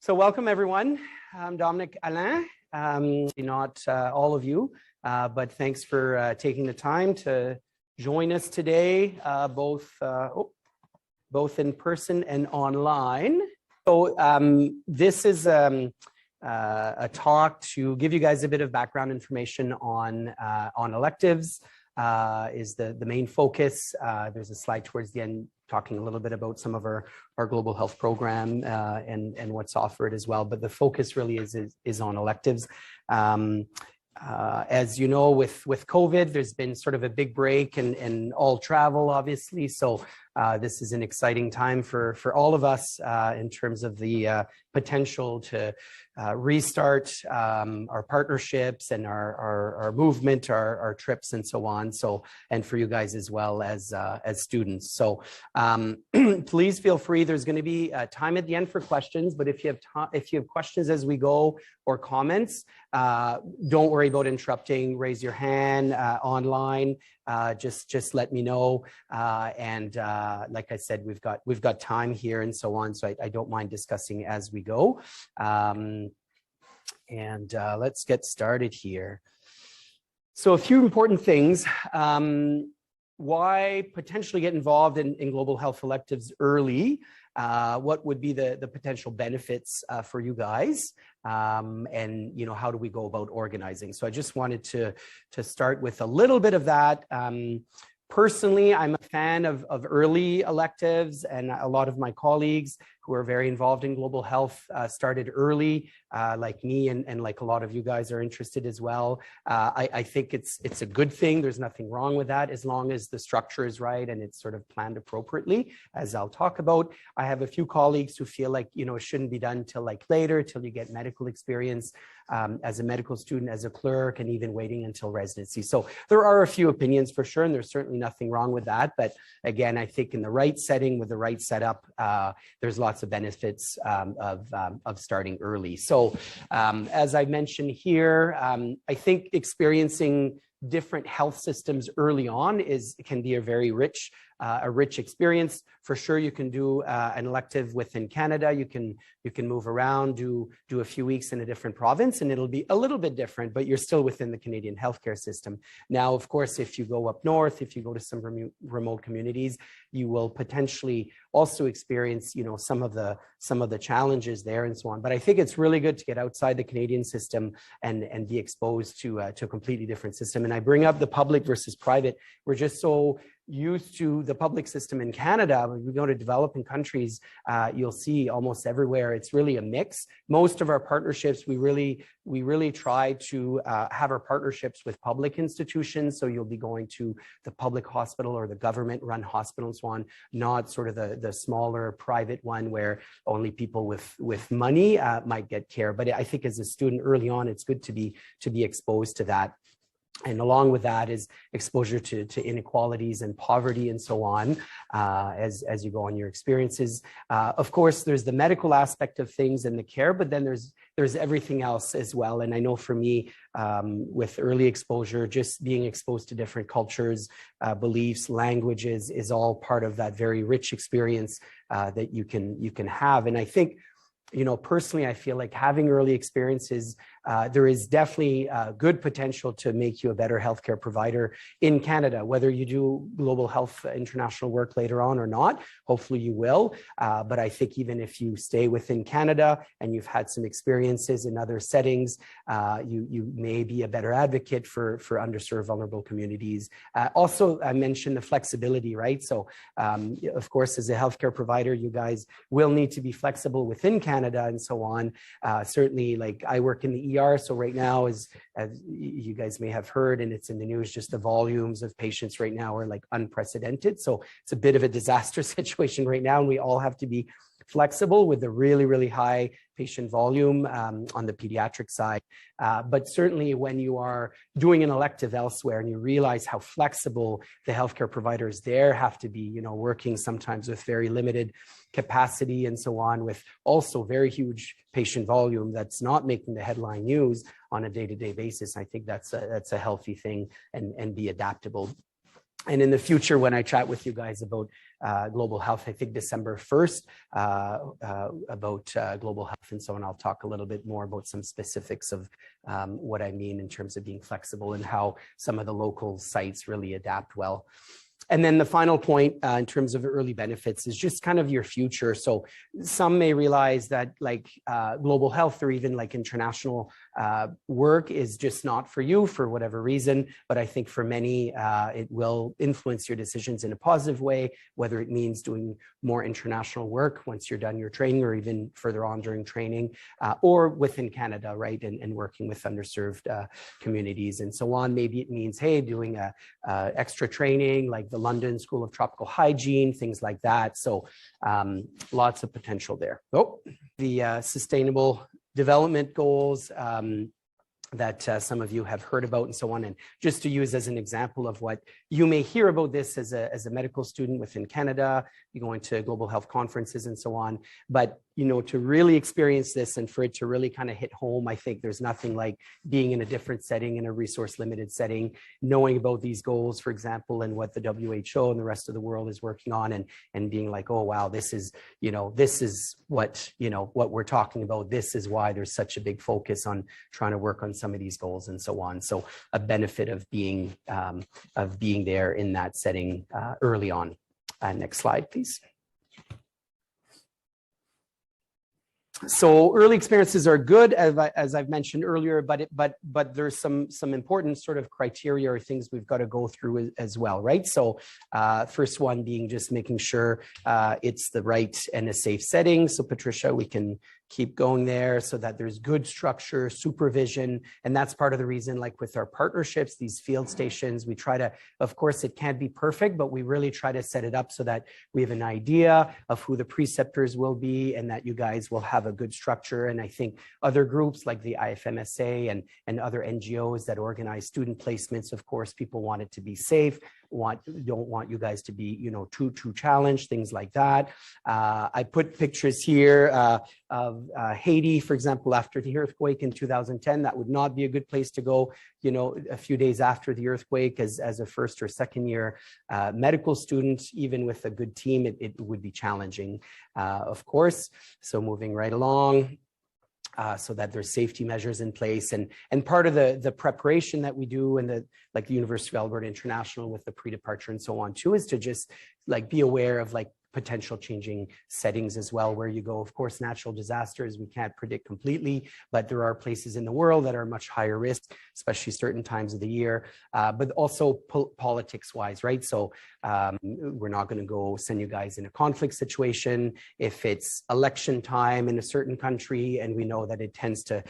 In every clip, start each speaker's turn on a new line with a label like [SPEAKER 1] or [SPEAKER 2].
[SPEAKER 1] So welcome everyone. I'm Dominic Allain. Not all of you, but thanks for taking the time to join us today, both in person and online. So this is a talk to give you guys a bit of background information on electives. Is the main focus. There's a slide towards the end talking a little bit about some of our global health program and what's offered as well. But the focus really is on electives. As you know, with COVID, there's been sort of a big break in all travel, obviously. So this is an exciting time for all of us in terms of the potential to restart our partnerships and our movement, our trips and so on. So, and for you guys as well as students. So please feel free. There's going to be time at the end for questions, but if you have questions as we go or comments, don't worry about interrupting. Raise your hand online. Just let me know. And like I said, we've got time here and so on. So I don't mind discussing as we go. Let's get started here. So a few important things. Why potentially get involved in global health electives early? What would be the potential benefits for you guys? And how do we go about organizing? So I just wanted to start with a little bit of that. Personally, I'm a fan of early electives, and a lot of my colleagues who are very involved in global health started early, like me and like a lot of you guys are interested as well. I think it's a good thing. There's nothing wrong with that as long as the structure is right and it's sort of planned appropriately, as I'll talk about. I have a few colleagues who feel like, it shouldn't be done till like later, till you get medical experience as a medical student, as a clerk, and even waiting until residency. So there are a few opinions for sure, and there's certainly nothing wrong with that. But again, I think in the right setting with the right setup, there's lots of benefits of starting early. So as I mentioned here, I think experiencing different health systems early on can be a very rich experience. For sure, you can do an elective within Canada. You can move around, do a few weeks in a different province, and it'll be a little bit different, but you're still within the Canadian healthcare system. Now, of course, if you go up north, if you go to some remote communities, you will potentially also experience, some of the challenges there and so on. But I think it's really good to get outside the Canadian system and be exposed to a completely different system. And I bring up the public versus private. We're just so used to the public system in Canada. When we go to developing countries, you'll see almost everywhere it's really a mix. Most of our partnerships, we really try to have our partnerships with public institutions. So you'll be going to the public hospital or the government-run hospital and so on, not sort of the smaller private one where only people with money might get care. But I think as a student early on, it's good to be exposed to that. And along with that is exposure to inequalities and poverty and so on as you go on your experiences. Of course, there's the medical aspect of things and the care, but then there's everything else as well. And I know for me, with early exposure, just being exposed to different cultures, beliefs, languages is all part of that very rich experience that you can have. And I think, personally, I feel like having early experiences, there is definitely good potential to make you a better healthcare provider in Canada, whether you do global health international work later on or not. Hopefully you will. But I think even if you stay within Canada and you've had some experiences in other settings, you may be a better advocate for underserved, vulnerable communities. Also, I mentioned the flexibility, right? So, of course, as a healthcare provider, you guys will need to be flexible within Canada and so on. Certainly, like I work in the ER, so right now, as you guys may have heard, and it's in the news, just the volumes of patients right now are like unprecedented. So it's a bit of a disaster situation right now, and we all have to be flexible with the really, really high patient volume on the pediatric side. But certainly when you are doing an elective elsewhere and you realize how flexible the healthcare providers there have to be, working sometimes with very limited capacity and so on, with also very huge patient volume that's not making the headline news on a day-to-day basis, I think that's a healthy thing and be adaptable. And in the future, when I chat with you guys about global health, I think December 1st, about global health and so on. I'll talk a little bit more about some specifics of what I mean in terms of being flexible and how some of the local sites really adapt well. And then the final point in terms of early benefits is just kind of your future. So some may realize that like global health or even like international work is just not for you for whatever reason. But I think for many, it will influence your decisions in a positive way, whether it means doing more international work once you're done your training or even further on during training or within Canada, right? And working with underserved communities and so on. Maybe it means, hey, doing a extra training like the London School of Tropical Hygiene, things like that. So lots of potential there. Oh, the Sustainable Development Goals that some of you have heard about and so on. And just to use as an example of what you may hear about this as a medical student within Canada, you're going to global health conferences and so on. But, you know, to really experience this and for it to really kind of hit home, I think there's nothing like being in a different setting, in a resource limited setting, knowing about these goals, for example, and what the WHO and the rest of the world is working on and being like, oh, wow, this is, you know, this is what, you know, what we're talking about. This is why there's such a big focus on trying to work on some of these goals and so on. So a benefit of being there in that setting early on. Next slide, please. So early experiences are good, as I've mentioned earlier, but there's some important sort of criteria or things we've got to go through as well, right? So first one being just making sure it's the right and a safe setting. So Patricia, we can keep going there so that there's good structure, supervision, and that's part of the reason, like with our partnerships, these field stations, we try to, of course, it can't be perfect, but we really try to set it up so that we have an idea of who the preceptors will be and that you guys will have a good structure. And I think other groups like the IFMSA and other NGOs that organize student placements, of course, people want it to be safe, don't want you guys to be, you know, too challenged, things like that. I put pictures here of Haiti, for example, after the earthquake in 2010. That would not be a good place to go, you know, a few days after the earthquake as a first or second year medical student. Even with a good team, it would be challenging, of course. So moving right along. So that there's safety measures in place, and part of the preparation that we do in the like the University of Alberta International with the pre-departure and so on too is to just like be aware of like potential changing settings as well where you go. Of course, natural disasters we can't predict completely, but there are places in the world that are much higher risk, especially certain times of the year, but also politics wise, right? So we're not going to go send you guys in a conflict situation if it's election time in a certain country and we know that it tends to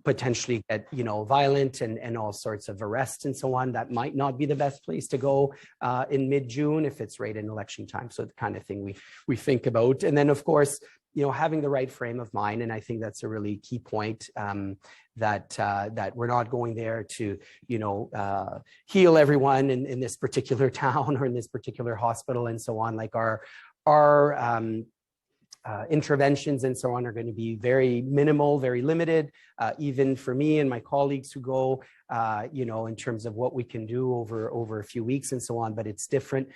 [SPEAKER 1] potentially get, you know, violent and all sorts of arrests and so on. That might not be the best place to go in mid-June if it's right in election time. So the kind of thing we think about. And then, of course, you know, having the right frame of mind. And I think that's a really key point, that we're not going there to, you know, heal everyone in this particular town or in this particular hospital and so on. Like our interventions and so on are going to be very minimal, very limited, even for me and my colleagues who go, you know, in terms of what we can do over a few weeks and so on, but it's different.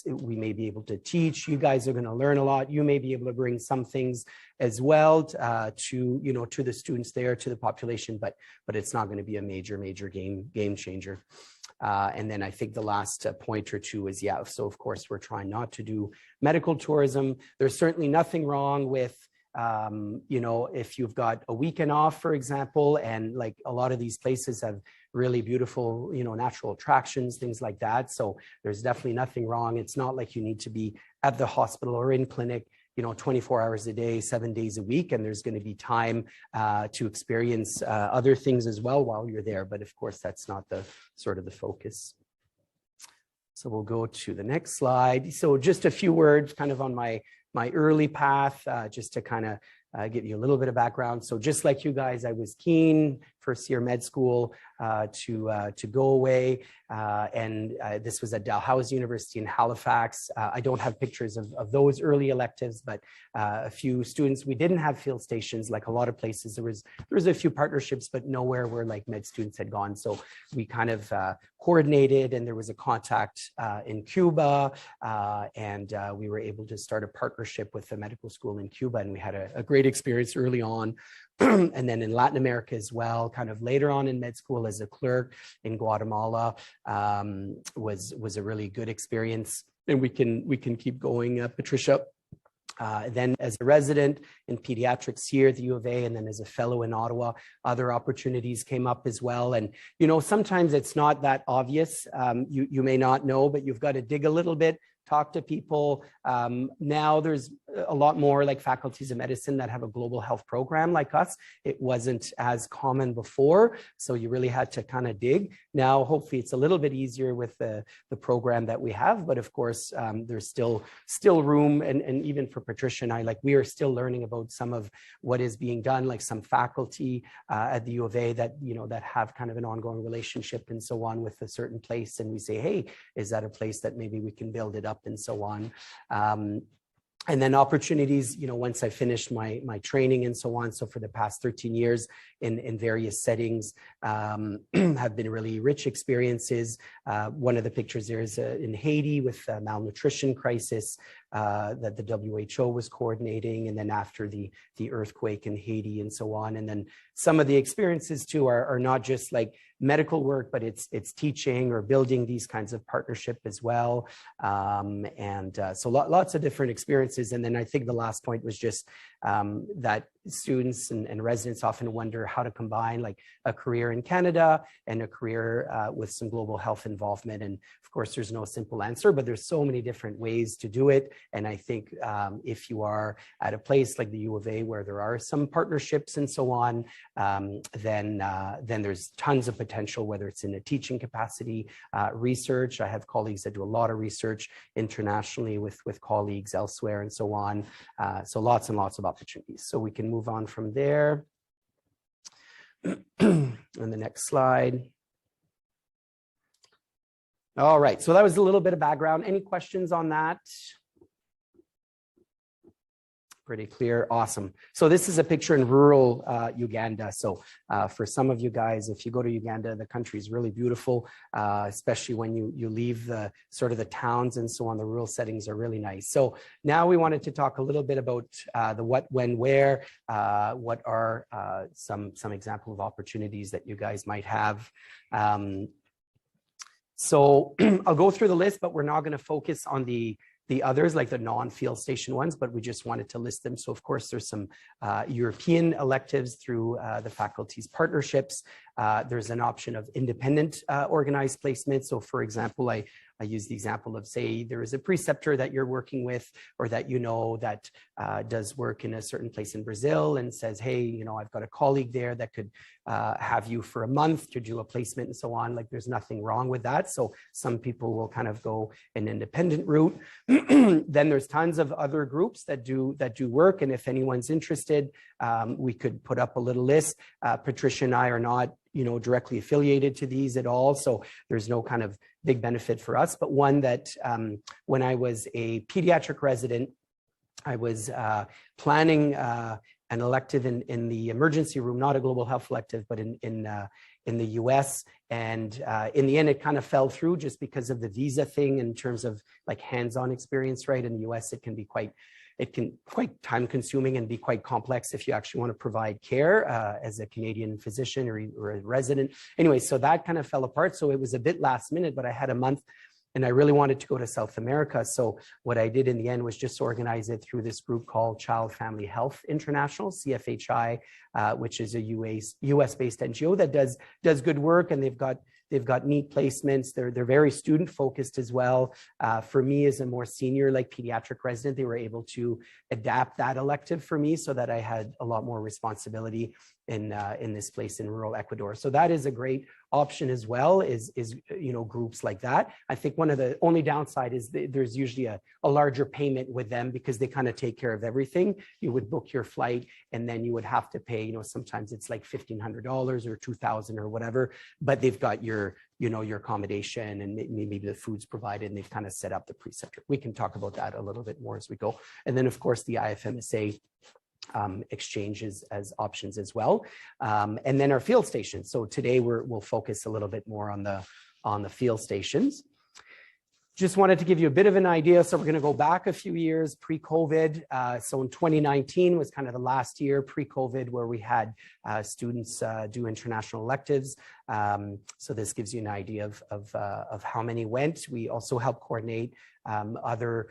[SPEAKER 1] We may be able to teach, you guys are going to learn a lot. You may be able to bring some things as well to, you know, to the students there, to the population, but it's not going to be a major game changer. And then I think the last point or two is, yeah, so of course we're trying not to do medical tourism. There's certainly nothing wrong with, you know, if you've got a weekend off, for example, and like a lot of these places have really beautiful, you know, natural attractions, things like that. So there's definitely nothing wrong. It's not like you need to be at the hospital or in clinic, you know, 24 hours a day, 7 days a week, and there's going to be time to experience other things as well while you're there. But of course, that's not the sort of the focus. So we'll go to the next slide. So just a few words kind of on my early path, just to kind of give you a little bit of background. So just like you guys, I was keen, first year med school, to go away. This was at Dalhousie University in Halifax. I don't have pictures of those early electives, but a few students, we didn't have field stations like a lot of places. There was a few partnerships, but nowhere where like med students had gone. So we kind of coordinated, and there was a contact in Cuba, and we were able to start a partnership with the medical school in Cuba, and we had a great experience early on. And then in Latin America as well, kind of later on in med school as a clerk in Guatemala, was a really good experience. And we can keep going, Patricia. Then as a resident in pediatrics here at the U of A, and then as a fellow in Ottawa, other opportunities came up as well. And, you know, sometimes it's not that obvious. You may not know, but you've got to dig a little bit, talk to people. Now there's a lot more like faculties of medicine that have a global health program like us. It wasn't as common before, so you really had to kind of dig. Now, hopefully it's a little bit easier with the program that we have, but of course, there's still room, and even for Patricia and I, like we are still learning about some of what is being done, like some faculty at the U of A that, you know, that have kind of an ongoing relationship and so on with a certain place, and we say, hey, is that a place that maybe we can build it up and so on. And then opportunities, you know, once I finished my training and so on. So for the past 13 years in various settings, have been really rich experiences. One of the pictures there is in Haiti with a malnutrition crisis that the WHO was coordinating, and then after the earthquake in Haiti and so on. And then some of the experiences too are not just like medical work, but it's teaching or building these kinds of partnership as well. So lots of different experiences. And then I think the last point was just that students and residents often wonder how to combine like a career in Canada and a career with some global health involvement. And of course, there's no simple answer, but there's so many different ways to do it. And I think if you are at a place like the U of A where there are some partnerships and so on, then there's tons of potential, whether it's in a teaching capacity, research. I have colleagues that do a lot of research internationally with colleagues elsewhere and so on. So lots and lots of opportunities. So we can move on from there. On the next slide. All right, so that was a little bit of background. Any questions on that? Pretty clear. Awesome. So this is a picture in rural Uganda. So for some of you guys, if you go to Uganda, the country is really beautiful, especially when you leave the sort of the towns and so on. The rural settings are really nice. So now we wanted to talk a little bit about the what, when, where. What are some example of opportunities that you guys might have. So I'll go through the list, but we're not going to focus on the others, like the non-field station ones, but we just wanted to list them. So of course, there's some European electives through the faculty's partnerships. There's an option of independent organized placement. So for example, I use the example of, say, there is a preceptor that you're working with or that you know that does work in a certain place in Brazil and says, hey, you know, I've got a colleague there that could have you for a month to do a placement and so on. Like there's nothing wrong with that. So some people will kind of go an independent route. Then there's tons of other groups that do work. And if anyone's interested, we could put up a little list. Patricia and I are not, you know, directly affiliated to these at all. So there's no kind of big benefit for us, but one that when I was a pediatric resident, I was planning an elective in the emergency room, not a global health elective, but in the US. And in the end, it kind of fell through just because of the visa thing in terms of like hands-on experience, right? In the US, it can be quite time consuming and be quite complex if you actually want to provide care as a Canadian physician or a resident. Anyway, so that kind of fell apart. So it was a bit last minute, but I had a month and I really wanted to go to South America. So what I did in the end was just organize it through this group called Child Family Health International, CFHI, which is a US-based NGO that does good work. And they've got They've got neat placements. They're very student focused as well. For me as a more senior, like pediatric resident, they were able to adapt that elective for me so that I had a lot more responsibility in this place in rural Ecuador. So that is a great option as well, is groups like that. I think one of the only downside is there's usually a larger payment with them because they kind of take care of everything. You would book your flight and then you would have to pay, sometimes it's like $1,500 or $2,000 or whatever, but they've got your accommodation and maybe the food's provided and they've kind of set up the preceptor. We can talk about that a little bit more as we go. And then of course the IFMSA exchanges as options as well. And then our field stations. So today we'll focus a little bit more on the field stations. Just wanted to give you a bit of an idea. So we're going to go back a few years pre-COVID. So in 2019 was kind of the last year pre-COVID where we had students do international electives. So this gives you an idea of how many went. We also help coordinate other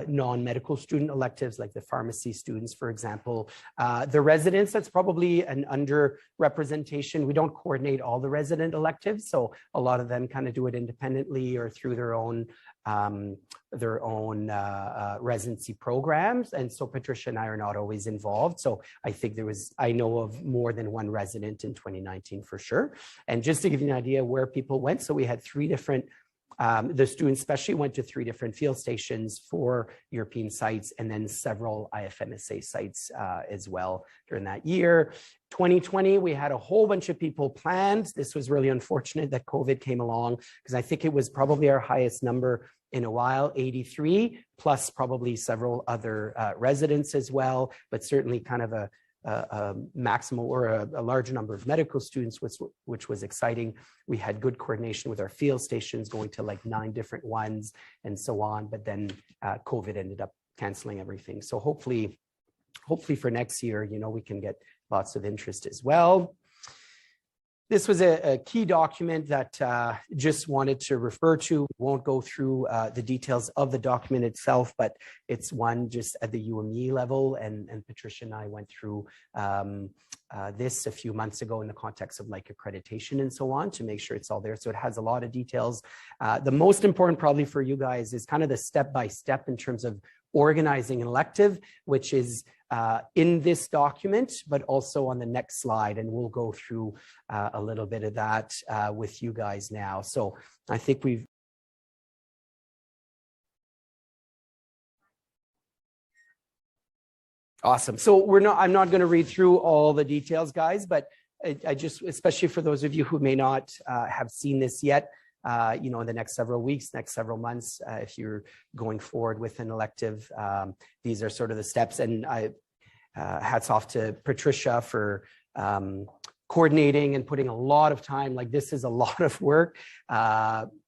[SPEAKER 1] non-medical student electives like the pharmacy students, for example. The residents, that's probably an underrepresentation. We don't coordinate all the resident electives. So a lot of them kind of do it independently or through their own residency programs. And so Patricia and I are not always involved. So I think I know of more than one resident in 2019 for sure. And just to give you an idea where people went, so we had 3 different the students especially went to 3 different field stations for European sites and then several IFMSA sites as well during that year. 2020, we had a whole bunch of people planned. This was really unfortunate that COVID came along because I think it was probably our highest number in a while, 83, plus probably several other residents as well, but certainly kind of a maximal or a large number of medical students, which was exciting. We had good coordination with our field stations going to like 9 different ones and so on, but then COVID ended up canceling everything. So hopefully for next year, we can get lots of interest as well. This was a key document that just wanted to refer to. Won't go through the details of the document itself, but it's one just at the UME level. And Patricia and I went through this a few months ago in the context of like accreditation and so on to make sure it's all there. So it has a lot of details. The most important probably for you guys is kind of the step-by-step in terms of organizing an elective, which is in this document, but also on the next slide. And we'll go through a little bit of that with you guys now. So I think we've awesome. So I'm not going to read through all the details, guys, but I just, especially for those of you who may not have seen this yet, in the next several weeks, next several months, if you're going forward with an elective, these are sort of the steps. And hats off to Patricia for coordinating and putting a lot of time. Like this is a lot of work.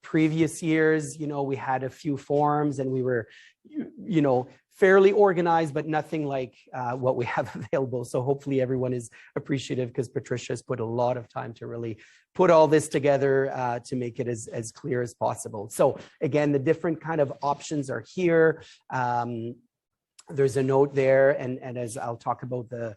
[SPEAKER 1] Previous years, we had a few forms and we were, fairly organized, but nothing like what we have available. So hopefully everyone is appreciative because Patricia has put a lot of time to really put all this together to make it as clear as possible. So again, the different kind of options are here. There's a note there, and as I'll talk about the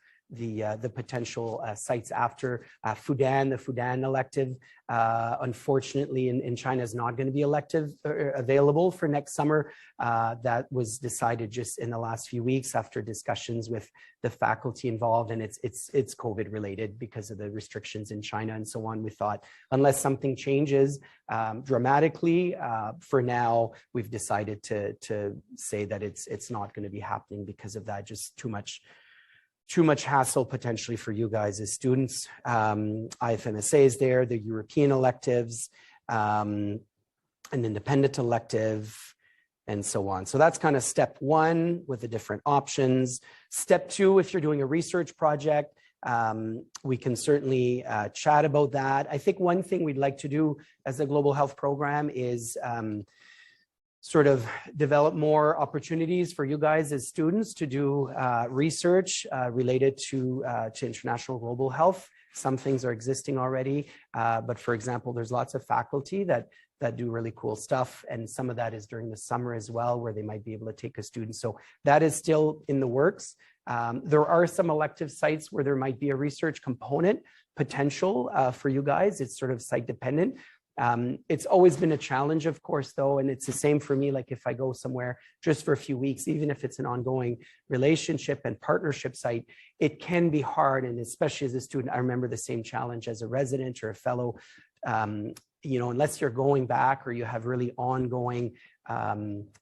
[SPEAKER 1] potential sites after Fudan, the Fudan elective, unfortunately in China is not going to be elective available for next summer. That was decided just in the last few weeks after discussions with the faculty involved, and it's COVID related because of the restrictions in China and so on. We thought unless something changes dramatically, for now we've decided to say that it's not going to be happening because of that. Just too much hassle potentially for you guys as students. IFMSA is there, the European electives, an independent elective, and so on. So that's kind of step 1 with the different options. Step 2, if you're doing a research project, we can certainly chat about that. I think one thing we'd like to do as a global health program is sort of develop more opportunities for you guys as students to do research related to international global health. Some things are existing already, but for example, there's lots of faculty that do really cool stuff, and some of that is during the summer as well, where they might be able to take a student. So that is still in the works. There are some elective sites where there might be a research component potential for you guys. It's sort of site dependent. It's always been a challenge, of course, though, and it's the same for me. Like if I go somewhere just for a few weeks, even if it's an ongoing relationship and partnership site, it can be hard. And especially as a student, I remember the same challenge as a resident or a fellow. You know, unless you're going back or you have really ongoing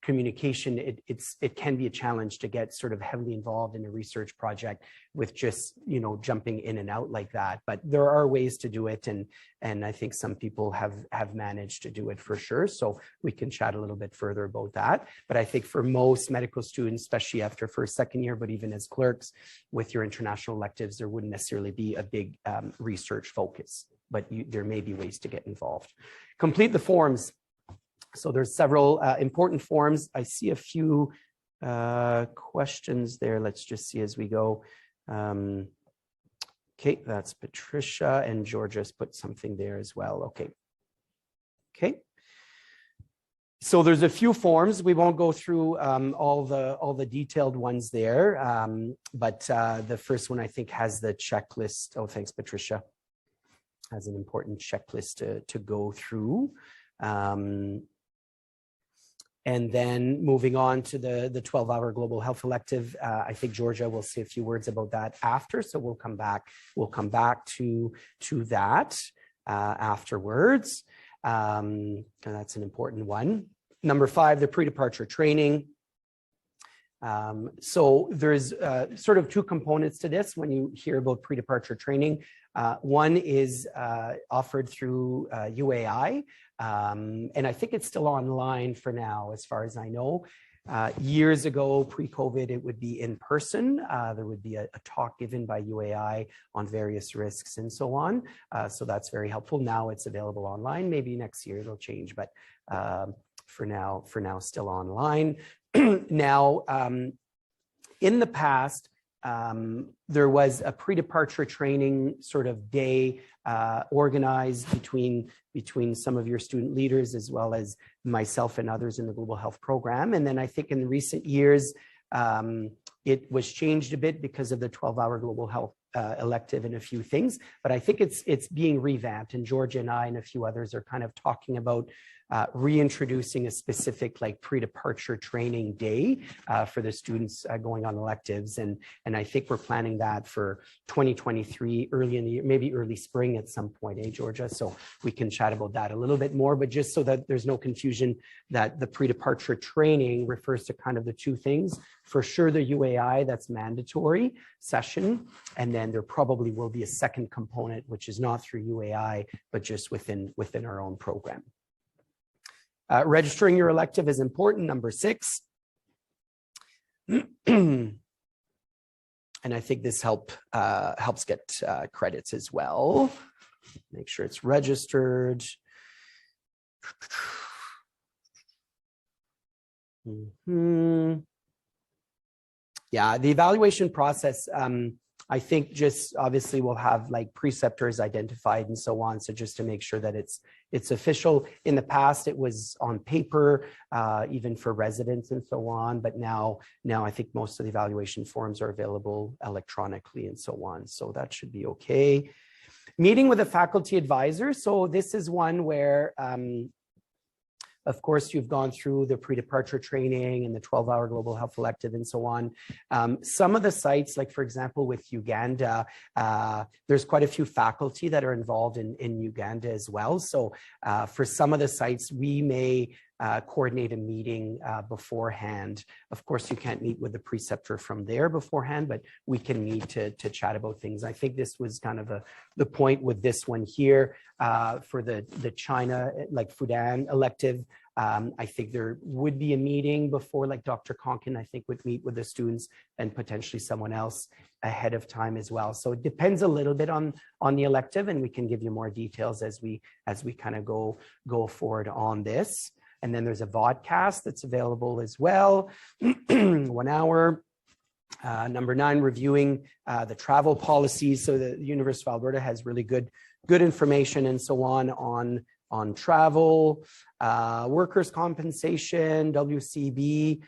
[SPEAKER 1] communication, it can be a challenge to get sort of heavily involved in a research project with just, you know, jumping in and out like that. But there are ways to do it, and I think some people have managed to do it for sure. So we can chat a little bit further about that. But I think for most medical students, especially after first, second year, but even as clerks with your international electives, there wouldn't necessarily be a big research focus, but there may be ways to get involved. Complete the forms. So there's several important forms. I see a few questions there. Let's just see as we go. Okay, that's Patricia, and Georgia's put something there as well. Okay. Okay. So there's a few forms. We won't go through all the detailed ones there, but the first one I think has the checklist. Oh, thanks, Patricia. Has an important checklist to go through. And then moving on to the 12-hour global health elective, I think Georgia will say a few words about that after. So we'll come back to that afterwards. And that's an important one. Number 5, the pre-departure training. So there's sort of two components to this when you hear about pre-departure training. One is offered through UAI, and I think it's still online for now, as far as I know. Years ago, pre-COVID, it would be in person. There would be a talk given by UAI on various risks and so on. So that's very helpful. Now it's available online. Maybe next year it'll change, but for now, still online. Now, in the past, there was a pre-departure training sort of day organized between some of your student leaders as well as myself and others in the global health program. And then I think in recent years, it was changed a bit because of the 12-hour global health elective and a few things. But I think it's being revamped, and Georgia and I and a few others are kind of talking about reintroducing a specific like pre-departure training day for the students going on electives. And I think we're planning that for 2023, early in the year, maybe early spring at some point, Georgia? So we can chat about that a little bit more, but just so that there's no confusion that the pre-departure training refers to kind of the two things. For sure, the UAI, that's mandatory session. And then there probably will be a second component, which is not through UAI, but just within our own program. Registering your elective is important, number 6. And I think this helps get credits as well. Make sure it's registered. Yeah, the evaluation process, I think just obviously we'll have like preceptors identified and so on. So just to make sure that it's official. In the past, it was on paper, even for residents and so on. But now I think most of the evaluation forms are available electronically and so on. So that should be okay. Meeting with a faculty advisor. So this is one where, of course, you've gone through the pre-departure training and the 12-hour global health elective and so on. Some of the sites, like for example, with Uganda, there's quite a few faculty that are involved in Uganda as well. So for some of the sites, we may coordinate a meeting beforehand. Of course, you can't meet with the preceptor from there beforehand, but we can meet to chat about things. I think this was kind of the point with this one here for the China, like Fudan elective. I think there would be a meeting before, like Dr. Conkin, I think, would meet with the students and potentially someone else ahead of time as well. So it depends a little bit on the elective, and we can give you more details as we kind of go forward on this. And then there's a vodcast that's available as well, 1 hour. Number 9, reviewing the travel policies. So the University of Alberta has really good information and so on travel, workers' compensation, WCB.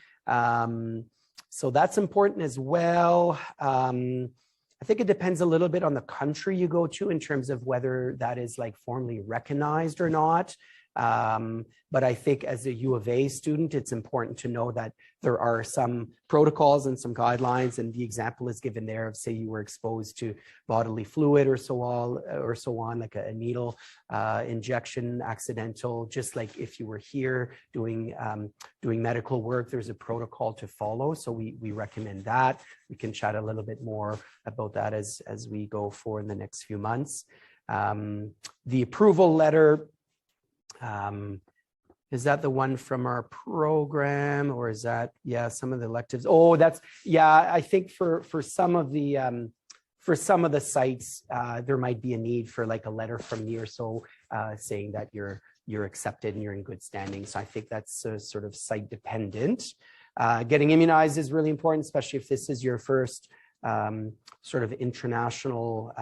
[SPEAKER 1] So that's important as well. I think it depends a little bit on the country you go to in terms of whether that is like formally recognized or not. But I think as a U of A student, it's important to know that there are some protocols and some guidelines, and the example is given there of, say, you were exposed to bodily fluid or so on, like a needle injection, accidental. Just like if you were here doing medical work, there's a protocol to follow. So we recommend that. We can chat a little bit more about that as we go forward in the next few months. The approval letter. Is that the one from our program, or is that, yeah, some of the electives? Oh, that's, yeah, I think for some of the sites, there might be a need for like a letter from me or so saying that you're accepted and you're in good standing. So I think that's sort of site dependent. Getting immunized is really important, especially if this is your first sort of international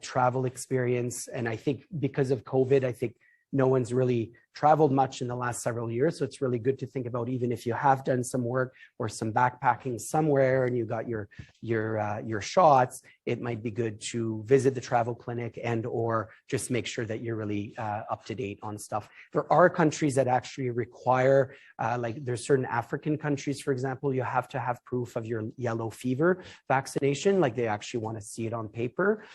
[SPEAKER 1] travel experience. And I think because of COVID, I think no one's really traveled much in the last several years. So it's really good to think about, even if you have done some work or some backpacking somewhere and you got your shots, it might be good to visit the travel clinic and or just make sure that you're really up to date on stuff. There are countries that actually require, like there's certain African countries, for example, you have to have proof of your yellow fever vaccination, like they actually want to see it on paper.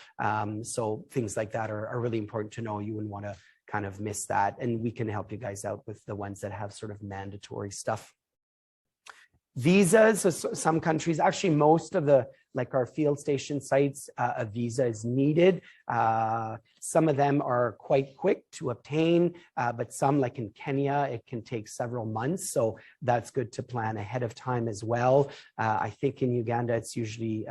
[SPEAKER 1] So things like that are really important to know. You wouldn't want to kind of miss that, and we can help you guys out with the ones that have sort of mandatory stuff. Visas, so some countries, actually most of the, like our field station sites, a visa is needed. Some of them are quite quick to obtain, but some, like in Kenya, it can take several months. So that's good to plan ahead of time as well. I think in Uganda, it's usually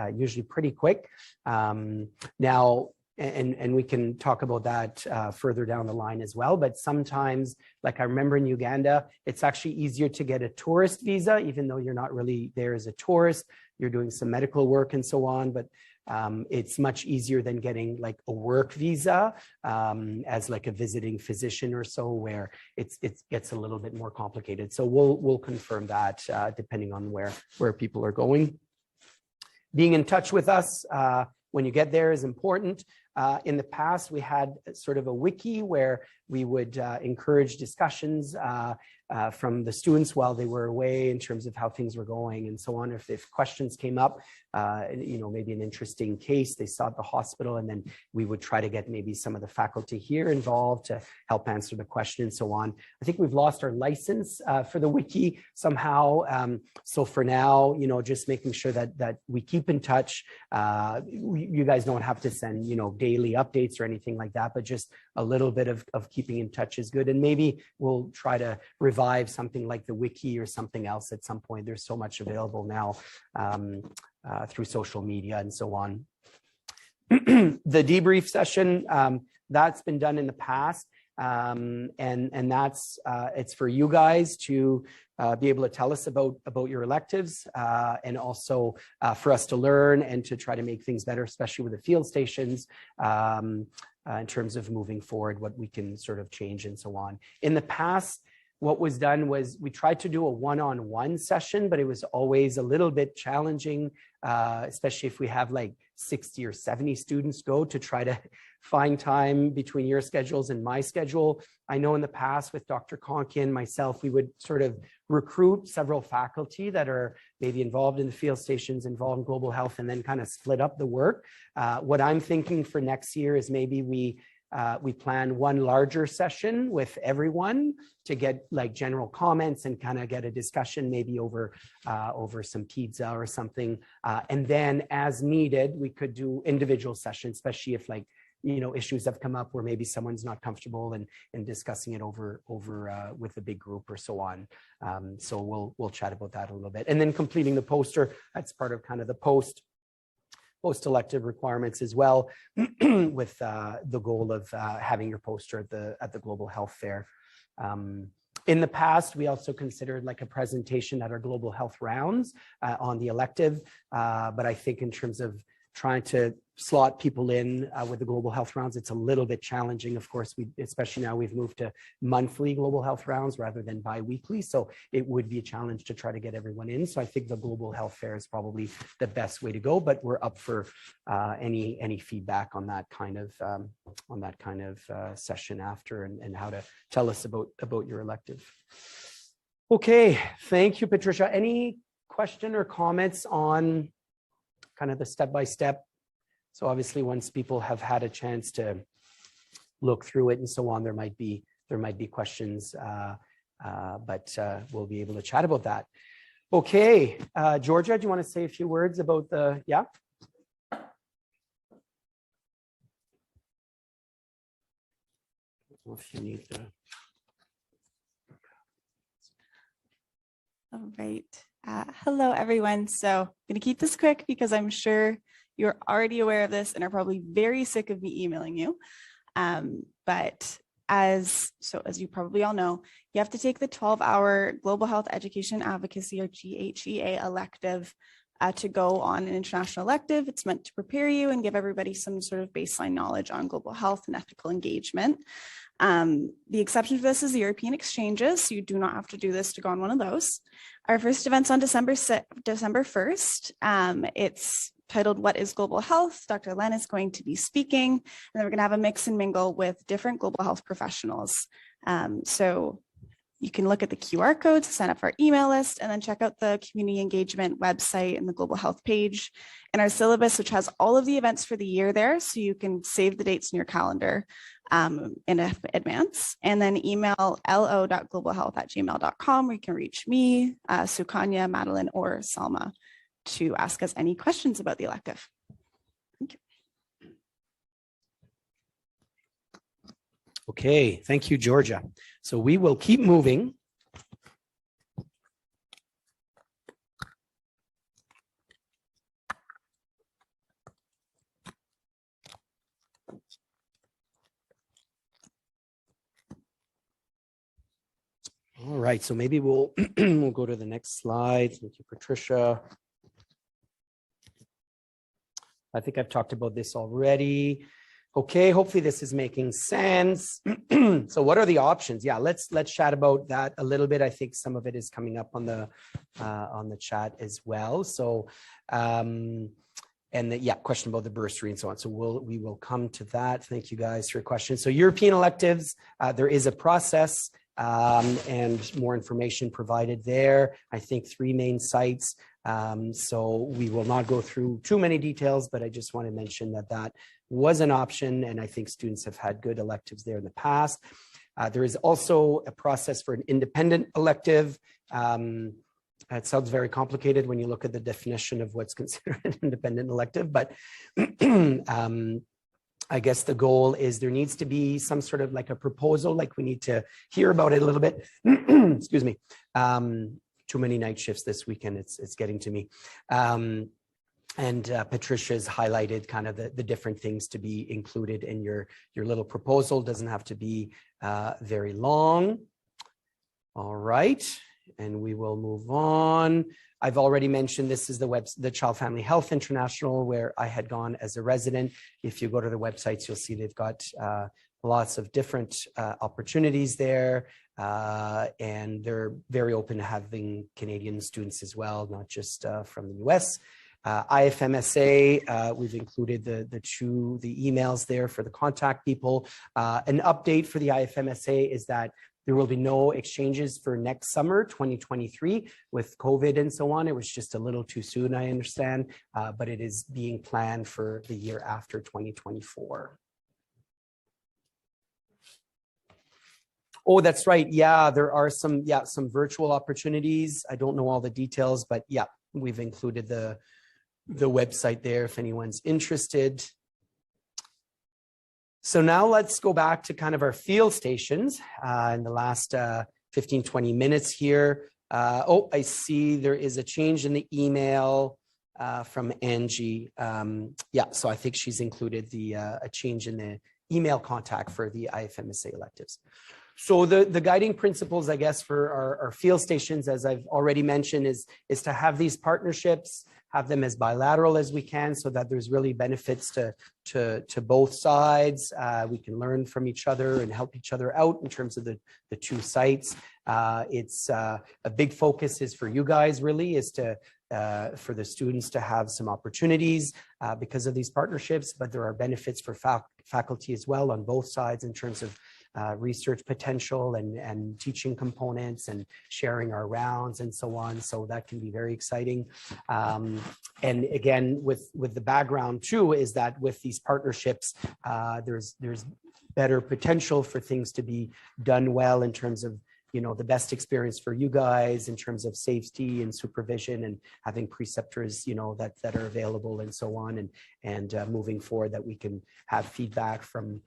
[SPEAKER 1] pretty quick. Now, and we can talk about that further down the line as well. But sometimes, like I remember in Uganda, it's actually easier to get a tourist visa, even though you're not really there as a tourist. You're doing some medical work and so on, but it's much easier than getting like a work visa as like a visiting physician or so, where it gets a little bit more complicated. So we'll confirm that depending on where people are going. Being in touch with us when you get there is important. In the past, we had sort of a wiki where we would encourage discussions from the students while they were away in terms of how things were going and so on. If questions came up, maybe an interesting case they saw at the hospital, and then we would try to get maybe some of the faculty here involved to help answer the question and so on. I think we've lost our license for the wiki somehow. So for now, just making sure that we keep in touch. You guys don't have to send, daily updates or anything like that, but just a little bit of keeping in touch is good. And maybe we'll try to revive something like the wiki or something else at some point. There's so much available now through social media and so on. The debrief session, that's been done in the past. And that's it's for you guys to be able to tell us about your electives and also for us to learn and to try to make things better, especially with the field stations in terms of moving forward, what we can sort of change and so on. In the past, what was done was we tried to do a one-on-one session, but it was always a little bit challenging, especially if we have like 60 or 70 students go to try to find time between your schedules and my schedule. I know in the past with Dr. Conky and myself, we would sort of recruit several faculty that are maybe involved in the field stations, involved in global health, and then kind of split up the work. What I'm thinking for next year is maybe we plan one larger session with everyone to get like general comments and kind of get a discussion maybe over some pizza or something. And then as needed, we could do individual sessions, especially if like, issues have come up where maybe someone's not comfortable and discussing it over with a big group or so on. So we'll chat about that a little bit. And then completing the poster, that's part of kind of the post-elective requirements as well, with the goal of having your poster at the Global Health Fair. In the past, we also considered like a presentation at our Global Health rounds on the elective, but I think in terms of trying to slot people in with the global health rounds. It's a little bit challenging. Of course, especially now we've moved to monthly global health rounds rather than bi-weekly. So it would be a challenge to try to get everyone in. So I think the global health fair is probably the best way to go, but we're up for any feedback on that kind of session after, and how to tell us about your elective. Okay, thank you, Patricia. Any question or comments on kind of the step-by-step? So obviously, once people have had a chance to look through it and so on, there might be questions, but we'll be able to chat about that. Okay, Georgia, do you want to say a few words about the, yeah? I don't know if you need the...
[SPEAKER 2] All right. Hello, everyone. So I'm going to keep this quick because I'm sure you're already aware of this and are probably very sick of me emailing you. But as you probably all know, you have to take the 12-hour Global Health Education Advocacy, or GHEA elective, to go on an international elective. It's meant to prepare you and give everybody some sort of baseline knowledge on global health and ethical engagement. The exception to this is the European exchanges, so you do not have to do this to go on one of those. Our first event's on December 1st. It's titled What is Global Health? Dr. Allain is going to be speaking, and then we're going to have a mix and mingle with different global health professionals. So you can look at the QR code to sign up for our email list, and then check out the community engagement website and the global health page and our syllabus, which has all of the events for the year there, so you can save the dates in your calendar in advance. And then email lo.globalhealth@gmail.com, where you can reach me, Sukanya, Madeline, or Salma to ask us any questions about the elective. Thank you.
[SPEAKER 1] Okay, thank you, Georgia. So we will keep moving. All right, so maybe we'll we'll go to the next slide. Thank you, Patricia. I think I've talked about this already. Okay, hopefully this is making sense. So what are the options? Yeah, let's chat about that a little bit. I think some of it is coming up on the chat as well. So and question about the bursary and so on. So we will come to that. Thank you guys for your questions. So European electives, there is a process and more information provided there. I think 3 main sites. So we will not go through too many details, but I just want to mention that was an option, and I think students have had good electives there in the past. There is also a process for an independent elective. It sounds very complicated when you look at the definition of what's considered an independent elective, but I guess the goal is there needs to be some sort of like a proposal, like we need to hear about it a little bit. Excuse me. Too many night shifts this weekend. It's getting to me. Patricia's highlighted kind of the different things to be included in your little proposal. Doesn't have to be very long. All right, and we will move on. I've already mentioned this is the Child Family Health International, where I had gone as a resident. If you go to the websites, you'll see they've got lots of different opportunities there. And they're very open to having Canadian students as well, not just from the US. IFMSA, we've included the emails there for the contact people. An update for the IFMSA is that there will be no exchanges for next summer, 2023, with COVID and so on. It was just a little too soon, I understand, but it is being planned for the year after 2024. Oh, that's right. Yeah, there are some virtual opportunities. I don't know all the details, but yeah, we've included the website there if anyone's interested. So now let's go back to kind of our field stations in the last 15, 20 minutes here. I see there is a change in the email from Angie. So I think she's included a change in the email contact for the IFMSA electives. So the guiding principles, I guess, for our field stations, as I've already mentioned, is to have these partnerships, have them as bilateral as we can so that there's really benefits to both sides. We can learn from each other and help each other out in terms of the two sites. It's a big focus is for you guys really is to for the students to have some opportunities because of these partnerships, but there are benefits for faculty as well on both sides in terms of research potential and teaching components and sharing our rounds and so on. So that can be very exciting. And again, with the background too, is that with these partnerships, there's better potential for things to be done well in terms of, you know, the best experience for you guys in terms of safety and supervision and having preceptors, you know, that are available and so on, and moving forward that we can have feedback from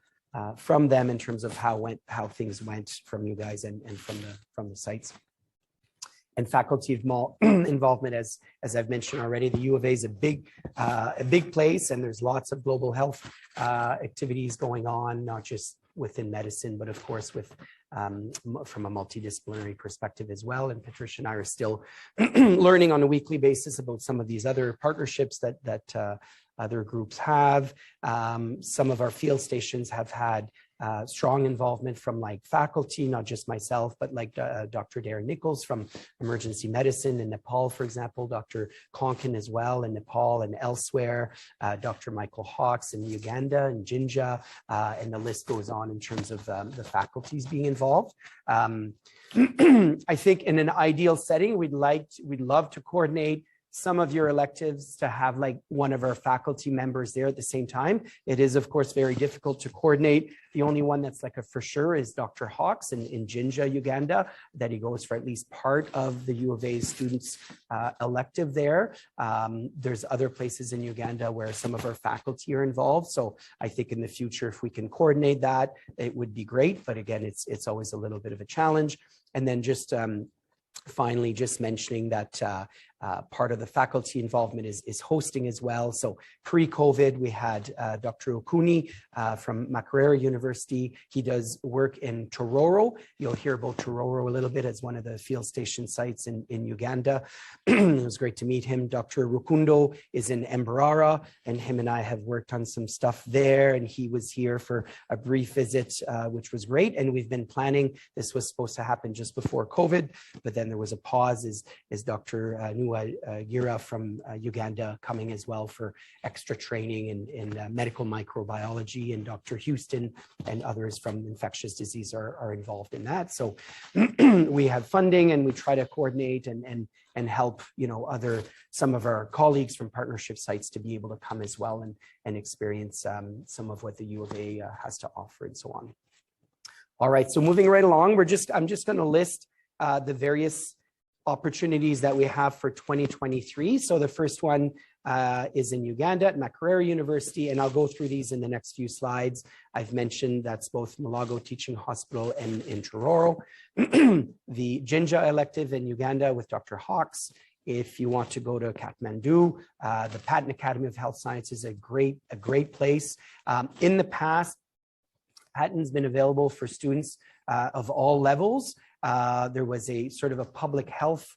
[SPEAKER 1] them in terms of how things went from you guys and from the sites. And faculty involvement, as I've mentioned already, the U of A is a big place, and there's lots of global health activities going on, not just within medicine, but of course with from a multidisciplinary perspective as well. And Patricia and I are still learning on a weekly basis about some of these other partnerships that other groups have. Some of our field stations have had strong involvement from like faculty, not just myself, but like Dr. Darren Nichols from emergency medicine in Nepal, for example, Dr. Konkan as well in Nepal and elsewhere, Dr. Michael Hawks in Uganda and Jinja, and the list goes on in terms of the faculties being involved. I think in an ideal setting, we'd love to coordinate some of your electives to have like one of our faculty members there at the same time. It is, of course, very difficult to coordinate. The only one that's like a for sure is Dr. Hawks in Jinja, Uganda, that he goes for at least part of the U of A students elective there. There's other places in Uganda where some of our faculty are involved. So I think in the future, if we can coordinate that, it would be great. But again, it's always a little bit of a challenge. And then just finally, just mentioning that part of the faculty involvement is hosting as well. So pre-COVID, we had Dr. Okuni from Makerere University. He does work in Tororo. You'll hear about Tororo a little bit as one of the field station sites in Uganda. It was great to meet him. Dr. Rukundo is in Mbarara, and him and I have worked on some stuff there. And he was here for a brief visit, which was great. And we've been planning, this was supposed to happen just before COVID, but then there was a pause as Dr. Gira from Uganda coming as well for extra training in medical microbiology, and Dr. Houston and others from infectious disease are involved in that. So we have funding, and we try to coordinate and help, you know, some of our colleagues from partnership sites to be able to come as well and experience some of what the U of A has to offer and so on. All right, so moving right along, I'm just going to list the various opportunities that we have for 2023. So the first one is in Uganda at Makerere University, and I'll go through these in the next few slides. I've mentioned that's both Mulago Teaching Hospital and in Tororo. The Jinja elective in Uganda with Dr. Hawks. If you want to go to Kathmandu, the Patton Academy of Health Sciences is a great place. In the past, Patton's been available for students of all levels. There was a sort of a public health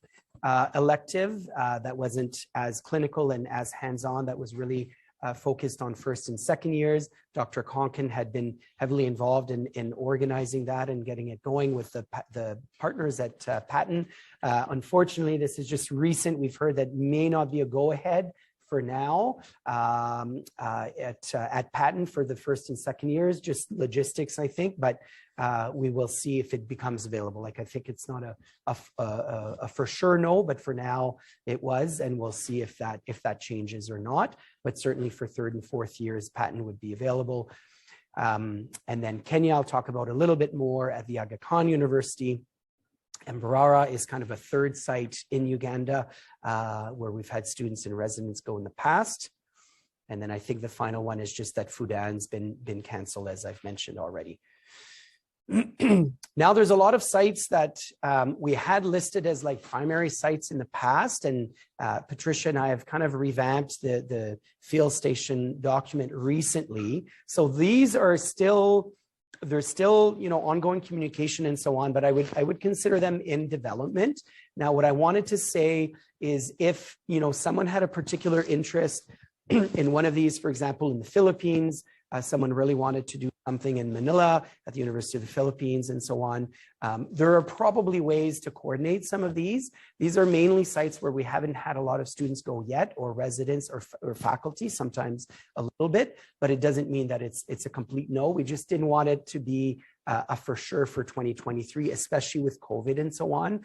[SPEAKER 1] elective that wasn't as clinical and as hands-on, that was really focused on first and second years. Dr. Konkan had been heavily involved in organizing that and getting it going with the partners at Patton. Unfortunately, this is just recent. We've heard that may not be a go-ahead for now at Patton for the first and second years, just logistics, I think, but we will see if it becomes available. Like, I think it's not a for sure no, but for now it was, and we'll see if that changes or not. But certainly for third and fourth years, Patton would be available. And then Kenya, I'll talk about a little bit more at the Aga Khan University. Mbarara is kind of a third site in Uganda where we've had students in residence go in the past. And then I think the final one is just that Fudan's been canceled, as I've mentioned already. Now, there's a lot of sites that we had listed as like primary sites in the past, and Patricia and I have kind of revamped the field station document recently. So these are still there's still, ongoing communication and so on, but I would consider them in development. Now, what I wanted to say is if, someone had a particular interest in one of these, for example, in the Philippines, someone really wanted to do something in Manila at the University of the Philippines and so on. There are probably ways to coordinate some of these. These are mainly sites where we haven't had a lot of students go yet, or residents or faculty, sometimes a little bit, but it doesn't mean that it's a complete no. We just didn't want it to be a for sure for 2023, especially with COVID and so on.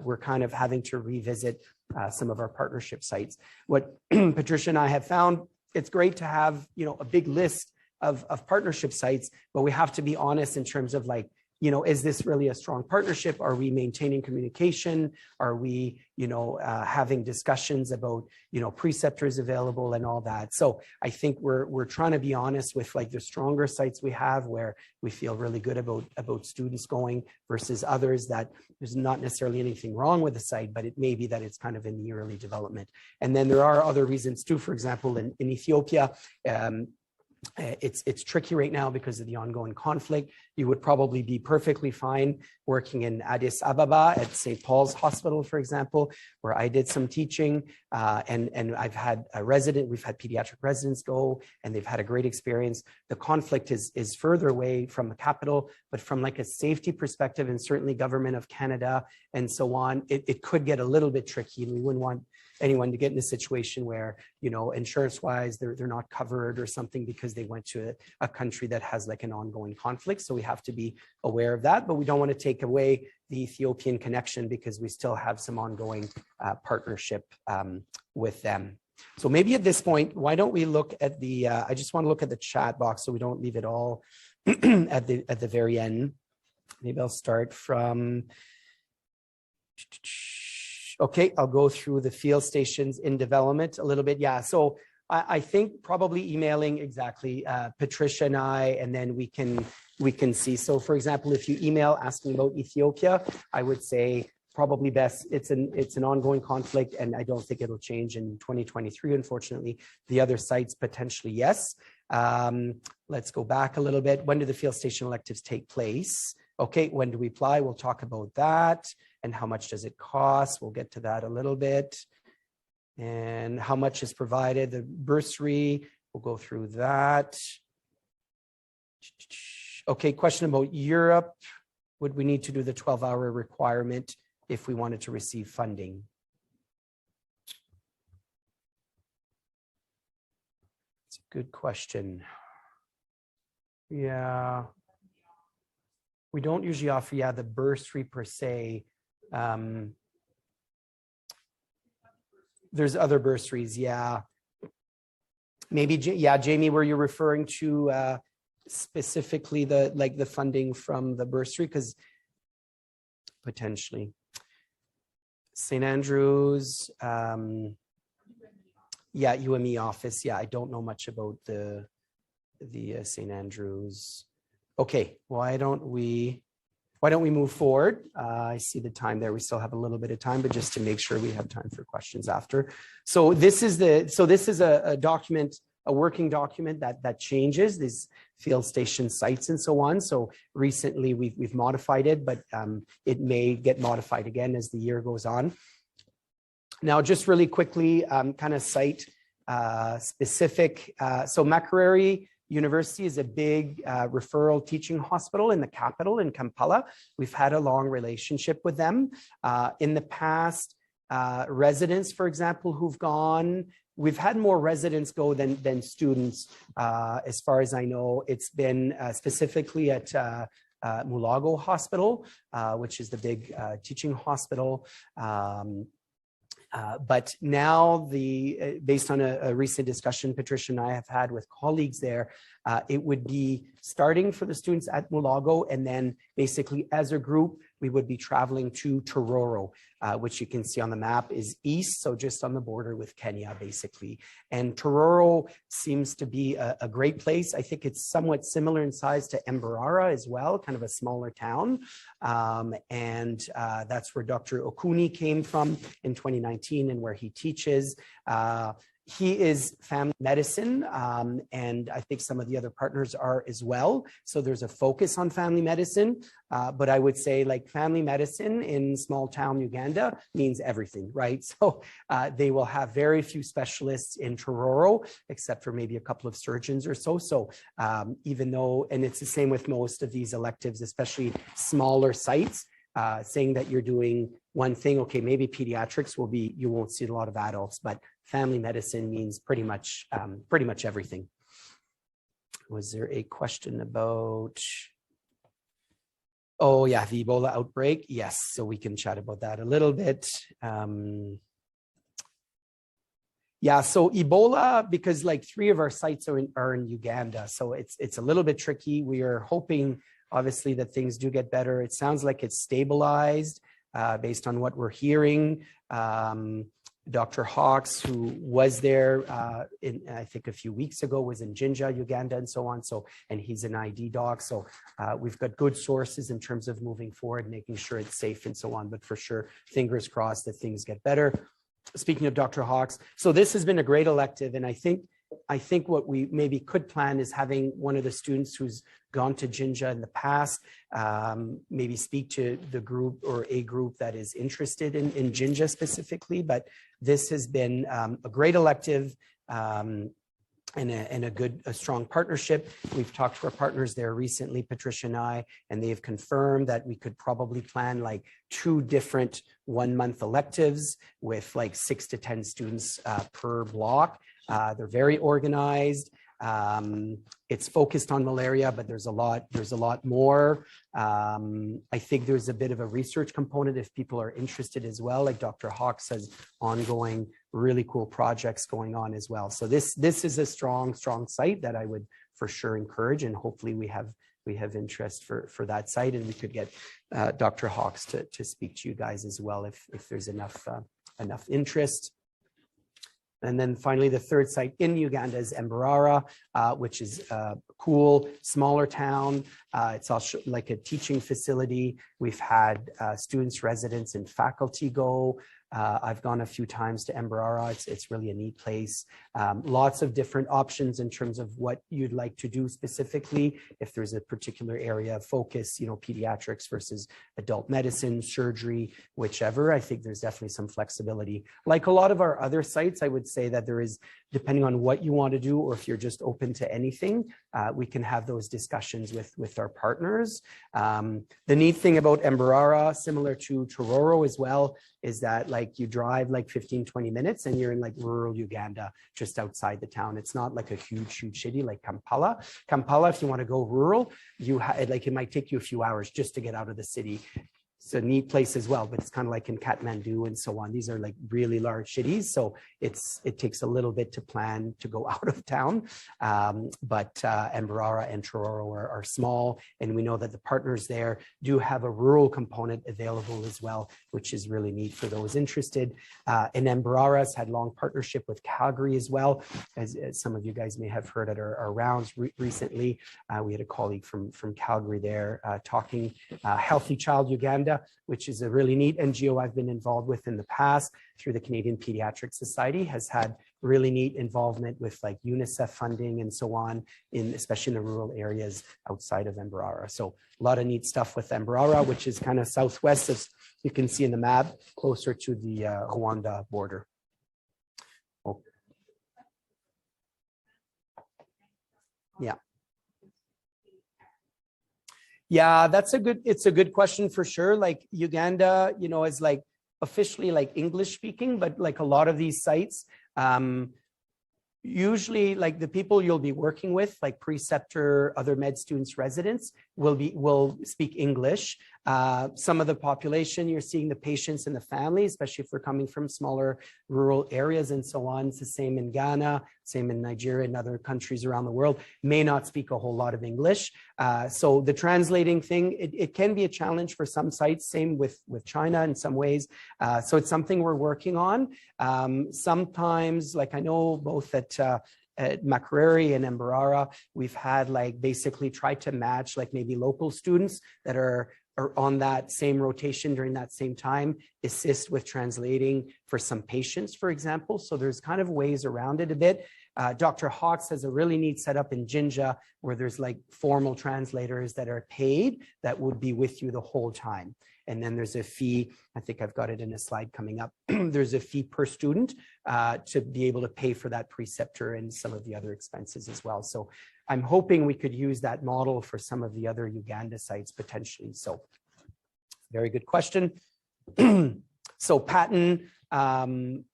[SPEAKER 1] We're kind of having to revisit some of our partnership sites. What Patricia and I have found, it's great to have, a big list of partnership sites, but we have to be honest in terms of like, is this really a strong partnership? Are we maintaining communication? Are we, having discussions about, preceptors available and all that? So I think we're trying to be honest with like the stronger sites we have where we feel really good about students going versus others that there's not necessarily anything wrong with the site, but it may be that it's kind of in the early development. And then there are other reasons too. For example, in Ethiopia, it's tricky right now because of the ongoing conflict. You would probably be perfectly fine working in Addis Ababa at St. Paul's Hospital, for example, where I did some teaching, and I've had we've had pediatric residents go, and they've had a great experience. The conflict is further away from the capital, but from like a safety perspective, and certainly Government of Canada and so on, it could get a little bit tricky, and we wouldn't want anyone to get in a situation where, insurance-wise, they're not covered or something because they went to a country that has like an ongoing conflict. So we have to be aware of that, but we don't want to take away the Ethiopian connection because we still have some ongoing partnership with them. So maybe at this point, why don't we look at the, I just want to look at the chat box so we don't leave it all at the very end. Maybe I'll start from... Okay, I'll go through the field stations in development a little bit. Yeah, so I think probably emailing exactly Patricia and I, and then we can see. So for example, if you email asking about Ethiopia, I would say probably best, it's an ongoing conflict and I don't think it'll change in 2023, unfortunately. The other sites, potentially, yes. Let's go back a little bit. When do the field station electives take place? Okay, when do we apply? We'll talk about that. And how much does it cost? We'll get to that a little bit. And how much is provided? The bursary, we'll go through that. Okay, question about Europe. Would we need to do the 12-hour requirement if we wanted to receive funding? It's a good question. Yeah. We don't usually offer, the bursary per se. There's other bursaries, yeah. Maybe, Jamie, were you referring to specifically the funding from the bursary? Because potentially. St. Andrews, UME office. Yeah, I don't know much about the St. Andrews. Okay, why don't we move forward? I see the time there. We still have a little bit of time, but just to make sure we have time for questions after. So this is a document, a working document that changes these field station sites and so on. So recently we've modified it, but it may get modified again as the year goes on. Now, just really quickly, kind of site specific. So Makerere University is a big referral teaching hospital in the capital in Kampala. We've had a long relationship with them. In the past, residents, for example, who've gone, we've had more residents go than students. As far as I know, it's been specifically at Mulago Hospital, which is the big teaching hospital. But now, based on a recent discussion Patricia and I have had with colleagues there, it would be starting for the students at Mulago, and then basically as a group, we would be traveling to Tororo, which you can see on the map is east, so just on the border with Kenya, basically. And Tororo seems to be a great place. I think it's somewhat similar in size to Mbarara as well, kind of a smaller town. And that's where Dr. Okuni came from in 2019 and where he teaches. He is family medicine, and I think some of the other partners are as well. So there's a focus on family medicine, but I would say like family medicine in small town Uganda means everything, right? So they will have very few specialists in Tororo, except for maybe a couple of surgeons or so. So even though, and it's the same with most of these electives, especially smaller sites, saying that you're doing one thing, okay, maybe pediatrics will be, you won't see a lot of adults, but family medicine means pretty much everything. Was there a question about, oh yeah, the Ebola outbreak? Yes, so we can chat about that a little bit. Yeah, so Ebola, because like 3 of our sites are in Uganda, so it's a little bit tricky. We are hoping, obviously, that things do get better. It sounds like it's stabilized based on what we're hearing. Dr. Hawks, who was there, I think a few weeks ago, was in Jinja, Uganda, and so on. So, and he's an ID doc. So we've got good sources in terms of moving forward, making sure it's safe and so on. But for sure, fingers crossed that things get better. Speaking of Dr. Hawks, so this has been a great elective, and I think what we maybe could plan is having one of the students who's gone to Jinja in the past, maybe speak to the group or a group that is interested in Jinja specifically. But this has been a great elective and a strong partnership. We've talked to our partners there recently, Patricia and I, and they have confirmed that we could probably plan like 2 different 1-month electives with like 6 to 10 students per block. They're very organized. It's focused on malaria, but there's a lot more. I think there's a bit of a research component if people are interested as well. Like Dr. Hawks has ongoing, really cool projects going on as well. So this is a strong site that I would for sure encourage, and hopefully we have interest for that site, and we could get Dr. Hawks to speak to you guys as well if there's enough interest. And then finally, the 3rd site in Uganda is Mbarara, which is a cool, smaller town. It's also like a teaching facility. We've had students, residents, and faculty go. I've gone a few times to Mbarara. It's really a neat place. Lots of different options in terms of what you'd like to do specifically. If there's a particular area of focus, pediatrics versus adult medicine, surgery, whichever, I think there's definitely some flexibility. Like a lot of our other sites, I would say that there is, depending on what you want to do, or if you're just open to anything, we can have those discussions with our partners. The neat thing about Mbarara, similar to Tororo as well, is that like you drive like 15-20 minutes and you're in like rural Uganda, just outside the town. It's not like a huge city like Kampala. Kampala, if you want to go rural, it might take you a few hours just to get out of the city. It's a neat place as well, but it's kind of like in Kathmandu and so on. These are like really large cities, so it takes a little bit to plan to go out of town. But Mbarara and Tororo are small, and we know that the partners there do have a rural component available as well, which is really neat for those interested. And Mbarara has had long partnership with Calgary as well, as some of you guys may have heard at our rounds recently. We had a colleague from Calgary there talking Healthy Child Uganda, which is a really neat NGO I've been involved with in the past through the Canadian Pediatric Society, has had really neat involvement with like UNICEF funding and so on, especially in the rural areas outside of Mbarara. So a lot of neat stuff with Mbarara, which is kind of southwest, as you can see in the map, closer to the Rwanda border. Oh. Yeah. Yeah, it's a good question for sure. Like Uganda, is like officially like English speaking, but like a lot of these sites, usually like the people you'll be working with, like preceptor, other med students, residents, will speak English. Some of the population, you're seeing the patients and the family, especially if we're coming from smaller rural areas and so on. It's the same in Ghana, same in Nigeria and other countries around the world, may not speak a whole lot of English. So the translating thing, it can be a challenge for some sites, same with China in some ways. So it's something we're working on. Sometimes, like I know both at Makerere and Mbarara, we've had like basically tried to match like maybe local students that are or on that same rotation during that same time, assist with translating for some patients, for example. So there's kind of ways around it a bit. Dr. Hawks has a really neat setup in Jinja where there's like formal translators that are paid that would be with you the whole time. And then there's a fee, I think I've got it in a slide coming up. There's a fee per student to be able to pay for that preceptor and some of the other expenses as well. So I'm hoping we could use that model for some of the other Uganda sites potentially. So very good question. So Patton,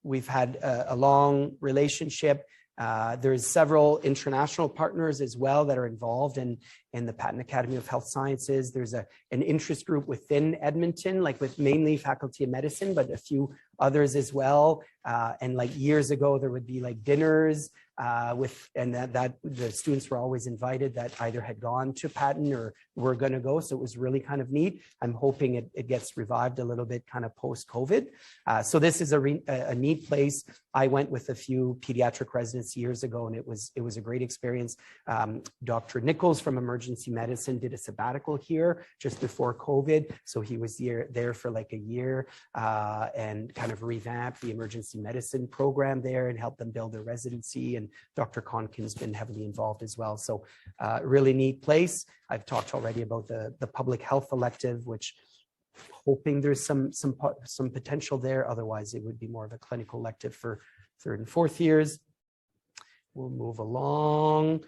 [SPEAKER 1] we've had a long relationship. There's several international partners as well that are involved in the Patton Academy of Health Sciences. There's an interest group within Edmonton, like with mainly Faculty of Medicine, but a few others as well. And like years ago, there would be like dinners that the students were always invited that either had gone to Patton or were going to go. So it was really kind of neat. I'm hoping it gets revived a little bit kind of post-COVID. So this is a neat place. I went with a few pediatric residents years ago, and it was a great experience. Dr. Nichols from Emergency Medicine did a sabbatical here just before COVID. So he was there for like a year and kind of revamped the emergency medicine program there and helped them build their residency. And Dr. Conkin's been heavily involved as well. So really neat place. I've talked already about the public health elective, which hoping there's some potential there. Otherwise, it would be more of a clinical elective for 3rd and 4th years. We'll move along.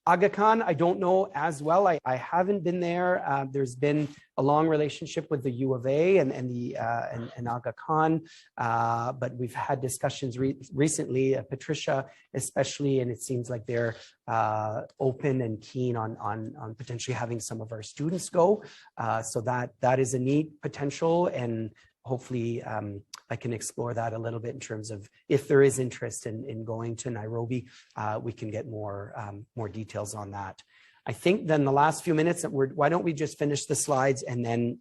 [SPEAKER 1] Aga Khan, I don't know as well. I haven't been there. There's been a long relationship with the U of A and Aga Khan, but we've had discussions recently, Patricia especially, and it seems like they're open and keen on potentially having some of our students go. So that is a neat potential, and hopefully I can explore that a little bit in terms of if there is interest in going to Nairobi, we can get more details on that. I think then the last few minutes, why don't we just finish the slides and then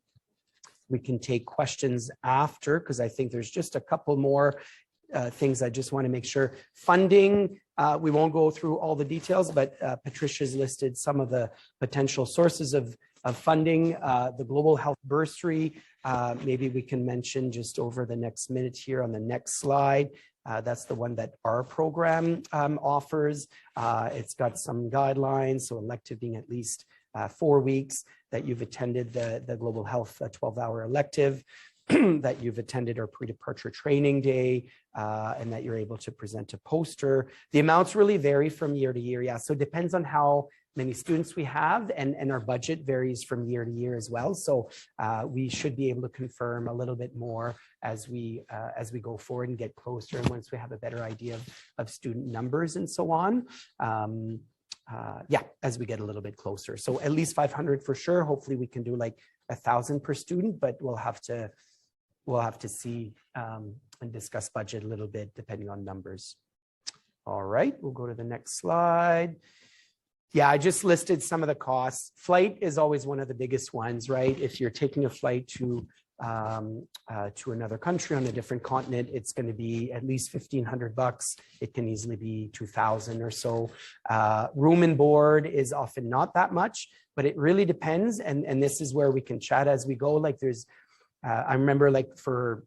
[SPEAKER 1] we can take questions after, because I think there's just a couple more things I just want to make sure. Funding, we won't go through all the details, but Patricia's listed some of the potential sources of funding. The Global Health Bursary, maybe we can mention just over the next minute here on the next slide. That's the one that our program offers. It's got some guidelines, so elective being at least 4 weeks, that you've attended the Global Health 12-hour elective, that you've attended our pre-departure training day, and that you're able to present a poster. The amounts really vary from year to year. Yeah, so it depends on how many students we have, and our budget varies from year to year as well. So we should be able to confirm a little bit more as we go forward and get closer, and once we have a better idea of student numbers and so on. Yeah, as we get a little bit closer. So at least 500 for sure. Hopefully we can do like 1,000 per student, but we'll have to see and discuss budget a little bit depending on numbers. All right, we'll go to the next slide. Yeah, I just listed some of the costs. Flight is always one of the biggest ones, right? If you're taking a flight to another country on a different continent, it's going to be at least $1,500. It can easily be 2,000 or so. Room and board is often not that much, but it really depends. And this is where we can chat as we go. Like there's, I remember like for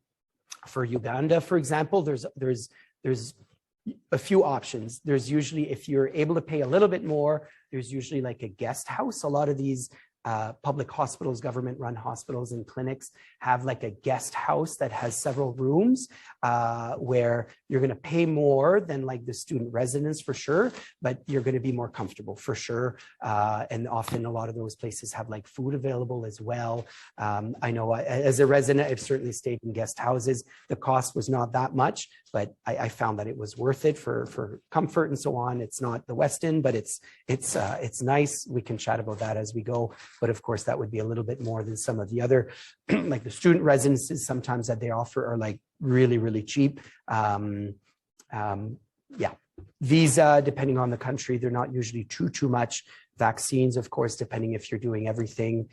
[SPEAKER 1] Uganda, for example, there's a few options. There's usually, if you're able to pay a little bit more, there's usually like a guest house. A lot of these public hospitals, government-run hospitals and clinics have like a guest house that has several rooms where you're going to pay more than like the student residence for sure, but you're going to be more comfortable for sure. And often a lot of those places have like food available as well. I know as a resident, I've certainly stayed in guest houses. The cost was not that much, but I found that it was worth it for comfort and so on. It's not the West End, but it's nice. We can chat about that as we go. But of course, that would be a little bit more than some of the other, like the student residences sometimes that they offer are like really, really cheap. Yeah, visa, depending on the country, they're not usually too much. Vaccines, of course, depending if you're doing everything,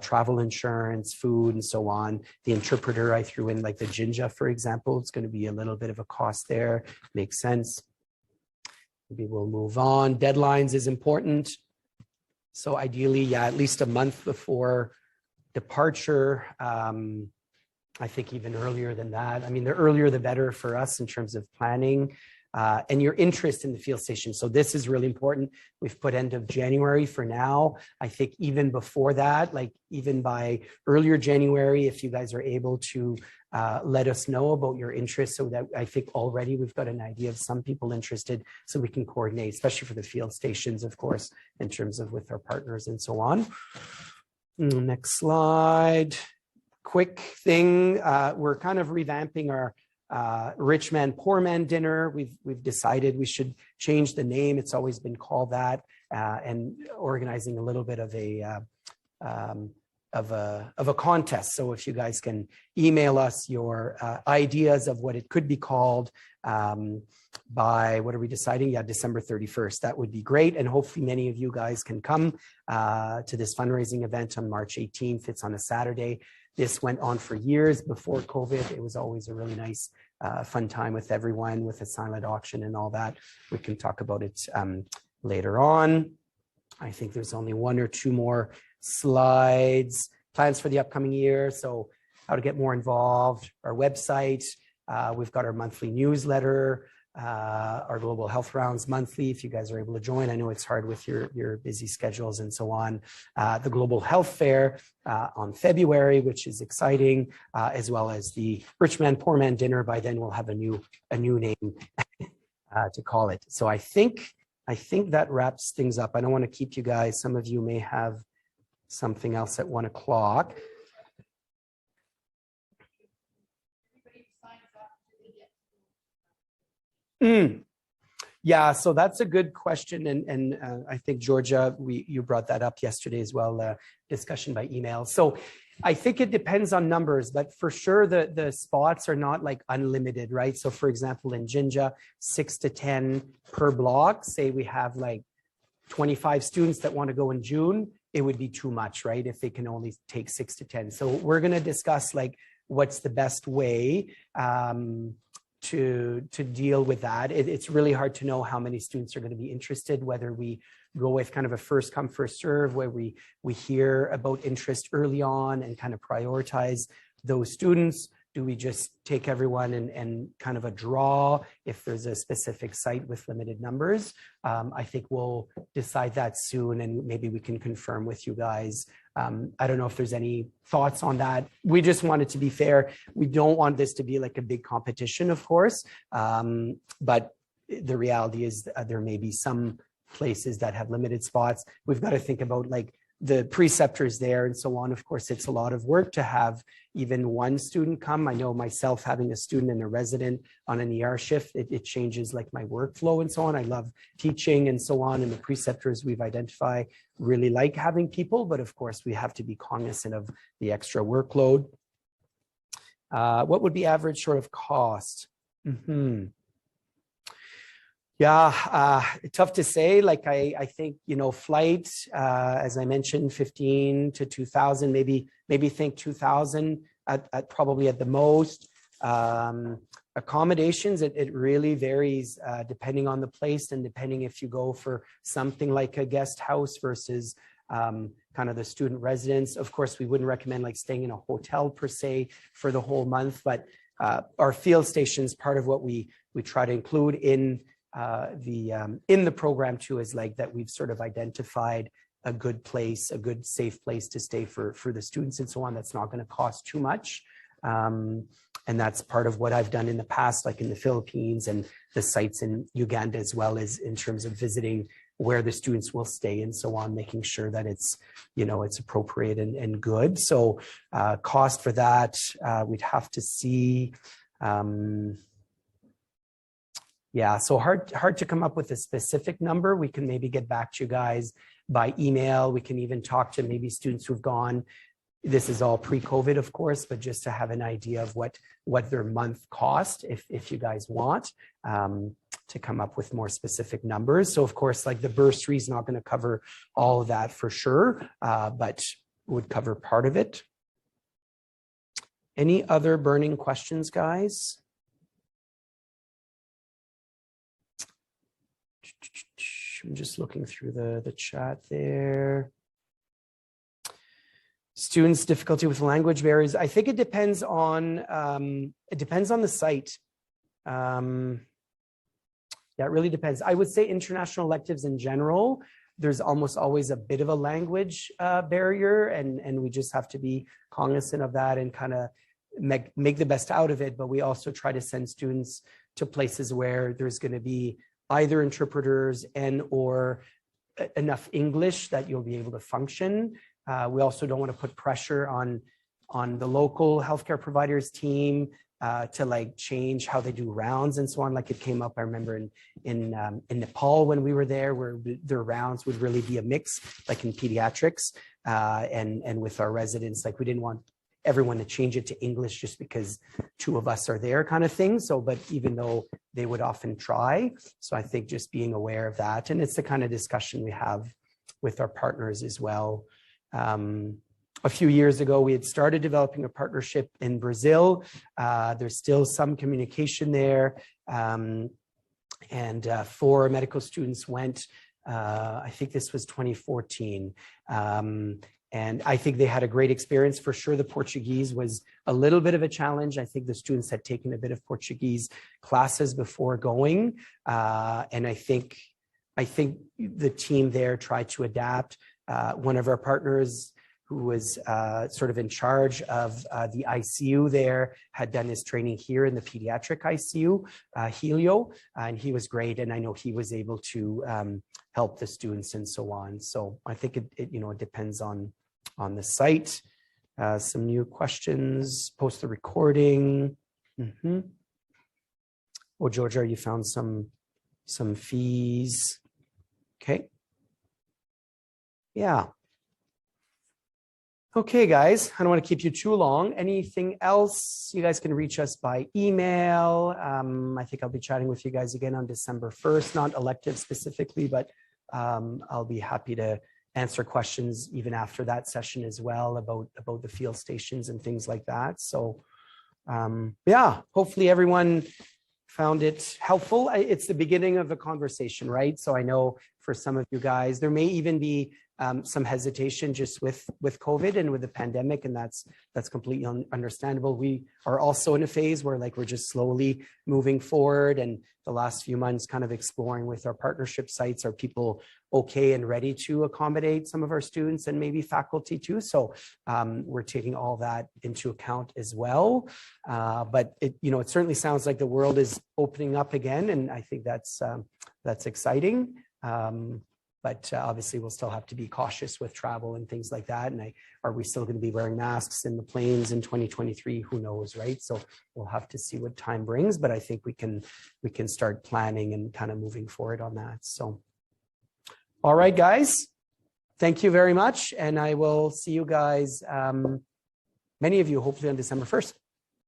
[SPEAKER 1] travel insurance, food, and so on. The interpreter I threw in, like the Jinja, for example, it's going to be a little bit of a cost there. Makes sense. Maybe we'll move on. Deadlines is important. So ideally, yeah, at least a month before departure. I think even earlier than that. I mean, the earlier the better for us in terms of planning and your interest in the field station. So this is really important. We've put end of January for now. I think even before that, like even by earlier January, if you guys are able to let us know about your interest, so that I think already we've got an idea of some people interested, so we can coordinate, especially for the field stations, of course, in terms of with our partners and so on. Next slide. Quick thing, we're kind of revamping our rich man, poor man dinner. We've decided we should change the name. It's always been called that, and organizing a little bit of a contest. So if you guys can email us your ideas of what it could be called by, what are we deciding? Yeah, December 31st. That would be great. And hopefully many of you guys can come to this fundraising event on March 18th. It's on a Saturday. This went on for years before COVID. It was always a really nice, fun time with everyone, with a silent auction and all that. We can talk about it later on. I think there's only one or two more slides. Plans for the upcoming year. So how to get more involved, our website. We've got our monthly newsletter, our Global Health Rounds monthly, if you guys are able to join. I know it's hard with your busy schedules and so on. The Global Health Fair on February, which is exciting, as well as the Rich Man, Poor Man Dinner. By then we'll have a new name to call it. So I think that wraps things up. I don't want to keep you guys. Some of you may have something else at 1 o'clock. Yeah, so that's a good question, and I think Georgia, you brought that up yesterday as well, discussion by email. So I think it depends on numbers, but for sure the spots are not like unlimited, right? So for example, in Jinja, 6 to 10 per block. Say we have like 25 students that want to go in June, it would be too much, right? If they can only take 6 to 10. So we're going to discuss like what's the best way to deal with that. It's really hard to know how many students are going to be interested, whether we go with kind of a first come, first serve, where we hear about interest early on and kind of prioritize those students. Do we just take everyone and kind of a draw if there's a specific site with limited numbers? I think we'll decide that soon, and maybe we can confirm with you guys. I don't know if there's any thoughts on that. We just want it to be fair. We don't want this to be like a big competition, of course, but the reality is there may be some places that have limited spots. We've got to think about like the preceptors there and so on. Of course, it's a lot of work to have even one student come. I know myself having a student and a resident on an ER shift, it changes like my workflow and so on. I love teaching and so on. And the preceptors we've identified really like having people, but of course we have to be cognizant of the extra workload. What would be average sort of cost? Yeah, tough to say. Like I think, you know, flight, as I mentioned, 15 to 2,000, maybe think 2,000 at probably at the most. Accommodations, it really varies depending on the place and depending if you go for something like a guest house versus kind of the student residence. Of course, we wouldn't recommend like staying in a hotel per se for the whole month, but our field stations, part of what we try to include in the program too is like that we've sort of identified a good place, a good safe place to stay for the students and so on. That's not going to cost too much. And that's part of what I've done in the past, like in the Philippines and the sites in Uganda, as well as in terms of visiting where the students will stay and so on, making sure that it's, you know, it's appropriate and good. So cost for that, we'd have to see. Yeah, so hard to come up with a specific number. We can maybe get back to you guys by email. We can even talk to maybe students who've gone. This is all pre-COVID, of course, but just to have an idea of what their month cost, if you guys want, to come up with more specific numbers. So of course, like the bursary is not going to cover all of that for sure, but would cover part of it. Any other burning questions, guys? I'm just looking through the chat there. Students' difficulty with language barriers. I think it depends on the site. Yeah, it really depends. I would say international electives in general, there's almost always a bit of a language barrier, and we just have to be cognizant of that and kind of make the best out of it. But we also try to send students to places where there's going to be either interpreters and or enough English that you'll be able to function. We also don't want to put pressure on the local healthcare providers team to like change how they do rounds and so on. Like it came up, I remember in Nepal when we were there, where their rounds would really be a mix, like in pediatrics and with our residents. Like we didn't want everyone to change it to English just because two of us are there, kind of thing. So, but even though they would often try, so I think just being aware of that, and it's the kind of discussion we have with our partners as well. A few years ago, we had started developing a partnership in Brazil. There's still some communication there. And 4 medical students went, I think this was 2014. And I think they had a great experience. For sure, the Portuguese was a little bit of a challenge. I think the students had taken a bit of Portuguese classes before going. And I think the team there tried to adapt. One of our partners, who was sort of in charge of the ICU there, had done his training here in the pediatric ICU, Helio, and he was great. And I know he was able to help the students and so on. So I think it depends on the site. Some new questions, post the recording. Oh, Georgia, you found some fees. Okay. Yeah. Okay, guys, I don't want to keep you too long. Anything else? You guys can reach us by email. I think I'll be chatting with you guys again on December 1st, not elective specifically, but I'll be happy to answer questions even after that session as well about the field stations and things like that. So yeah, hopefully everyone found it helpful. It's the beginning of a conversation, right? So I know for some of you guys, there may even be some hesitation just with COVID and with the pandemic, and that's completely understandable. We are also in a phase where like we're just slowly moving forward, and the last few months kind of exploring with our partnership sites, are people okay and ready to accommodate some of our students and maybe faculty too? So we're taking all that into account as well. But it certainly sounds like the world is opening up again, and I think that's exciting. But obviously we'll still have to be cautious with travel and things like that. And are we still going to be wearing masks in the planes in 2023? Who knows, right? So we'll have to see what time brings, but I think we can start planning and kind of moving forward on that. So, all right, guys, thank you very much. And I will see you guys, many of you, hopefully on December 1st.